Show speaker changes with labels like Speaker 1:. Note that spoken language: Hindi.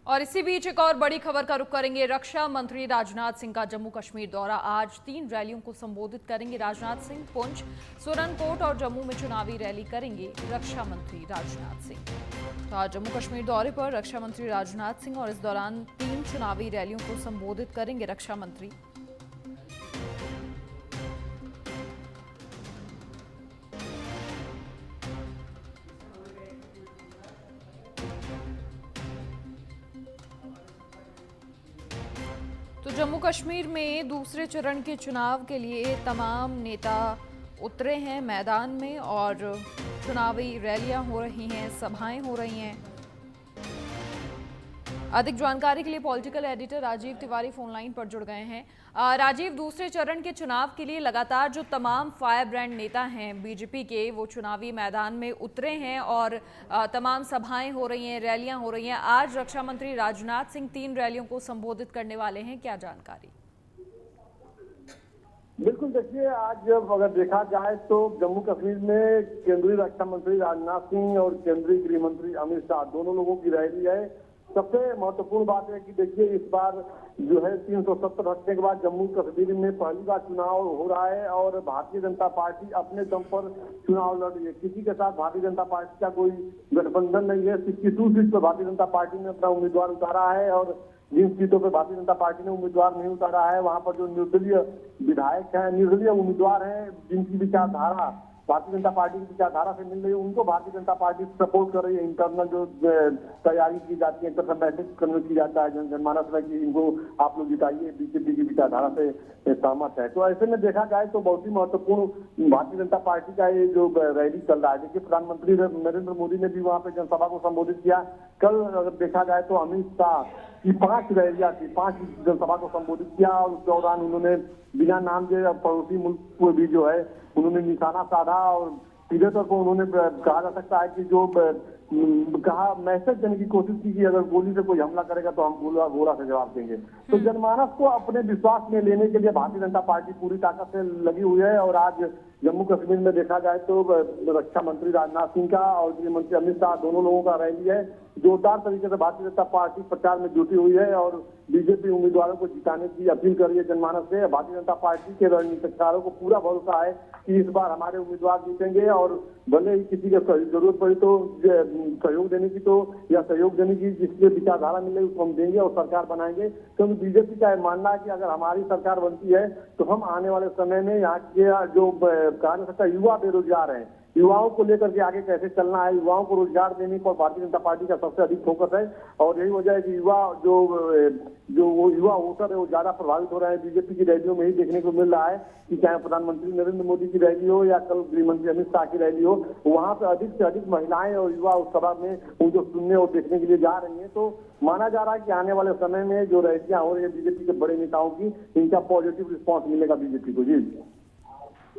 Speaker 1: और इसी बीच एक और बड़ी खबर का रुख करेंगे। रक्षा मंत्री राजनाथ सिंह का जम्मू कश्मीर दौरा। आज 3 रैलियों को संबोधित करेंगे राजनाथ सिंह। पुंछ, सुरनकोट और जम्मू में चुनावी रैली करेंगे रक्षा मंत्री राजनाथ सिंह। तो आज जम्मू कश्मीर दौरे पर रक्षा मंत्री राजनाथ सिंह और इस दौरान 3 चुनावी रैलियों को संबोधित करेंगे रक्षा मंत्री। तो जम्मू कश्मीर में दूसरे चरण के चुनाव के लिए तमाम नेता उतरे हैं मैदान में और चुनावी रैलियां हो रही हैं, सभाएं हो रही हैं। अधिक जानकारी के लिए political editor Rajeev Tiwari phone line पर जुड़ गए हैं। राजीव, दूसरे चरण के चुनाव के लिए लगातार जो तमाम फायर ब्रांड नेता हैं बीजेपी के, वो चुनावी मैदान में उतरे हैं और तमाम सभाएं हो रही हैं, रैलियां हो रही हैं। आज रक्षा मंत्री राजनाथ सिंह 3 रैलियों को संबोधित करने वाले हैं, क्या जानकारी?
Speaker 2: बिल्कुल, देखिए आज जब अगर देखा जाए तो जम्मू कश्मीर में केंद्रीय रक्षा मंत्री राजनाथ सिंह और केंद्रीय गृह मंत्री अमित शाह दोनों लोगों की रैली है। सबसे महत्वपूर्ण बात है कि देखिए इस बार जो है 370 हटने के बाद जम्मू कश्मीर में पहली बार चुनाव हो रहा है और भारतीय जनता पार्टी अपने दम पर चुनाव लड़ रही है। किसी के साथ भारतीय जनता पार्टी का कोई गठबंधन नहीं है। 62 सीट पर भारतीय जनता पार्टी ने अपना उम्मीदवार उतारा है और जिन सीटों पर भारतीय जनता पार्टी ने उम्मीदवार नहीं उतारा है वहां पर जो निर्दलीय विधायक हैं, निर्दलीय उम्मीदवार हैं, जिनकी विचारधारा भारतीय जनता पार्टी की विचारधारा से मिल रही है, उनको भारतीय जनता पार्टी सपोर्ट कर रही है। इंटरनल जो तैयारी की जाती है, बैठक कन्वर्ट की जाता है जनमानस में कि इनको आप लोग जिताइए, बीजेपी की विचारधारा से सहमत है। तो ऐसे में देखा जाए तो बहुत ही महत्वपूर्ण भारतीय जनता पार्टी का ये जो रैली चल रहा है। देखिए प्रधानमंत्री नरेंद्र मोदी ने भी वहां पे जनसभा को संबोधित किया। कल अगर देखा जाए तो अमित शाह की 5 रैलियां थी, 5 जनसभा को संबोधित किया और उस दौरान उन्होंने बिना नाम के पड़ोसी मुल्क को भी जो है उन्होंने निशाना साधा और सीधे तौर पर उन्होंने कहा जा सकता है कि जो कहा मैसेज देने की कोशिश की कि अगर गोली से कोई हमला करेगा तो हम गोला से जवाब देंगे। तो जनमानस को अपने विश्वास में लेने के लिए भारतीय जनता पार्टी पूरी ताकत से लगी हुई है और आज जम्मू कश्मीर में देखा जाए तो रक्षा मंत्री राजनाथ सिंह का और गृह मंत्री अमित शाह दोनों लोगों का रैली है। जोरदार तरीके से भारतीय जनता पार्टी प्रचार में जुटी हुई है और बीजेपी उम्मीदवारों को जिताने की अपील कर रही है जनमानस से। भारतीय जनता पार्टी के रणनीतिकारों को पूरा भरोसा है कि इस बार हमारे उम्मीदवार जीतेंगे और भले ही किसी की जरूरत पड़ी तो सहयोग देने की या सहयोग देने की जिसकी विचारधारा मिले उसको हम देंगे और सरकार बनाएंगे। क्योंकि बीजेपी का मानना है कि अगर हमारी सरकार बनती है तो हम आने वाले समय में यहाँ के जो कहा जा सकता है युवा बेरोजगार हैं, युवाओं को लेकर के आगे कैसे चलना है, युवाओं को रोजगार देने पर भारतीय जनता पार्टी का सबसे अधिक फोकस है। और यही वजह है कि युवा जो वो युवा वोटर है वो ज्यादा प्रभावित हो रहे हैं। बीजेपी की रैलियों में ही देखने को मिल रहा है कि चाहे प्रधानमंत्री नरेंद्र मोदी की रैली हो या कल गृह मंत्री अमित शाह की रैली हो, वहां पर अधिक से अधिक महिलाएं और युवा उस सभा में उनको सुनने और देखने के लिए जा रही है। तो माना जा रहा है कि आने वाले समय में जो रैलियां हो रही है बीजेपी के बड़े नेताओं की, इनका पॉजिटिव रिस्पॉन्स मिलेगा बीजेपी को। जी।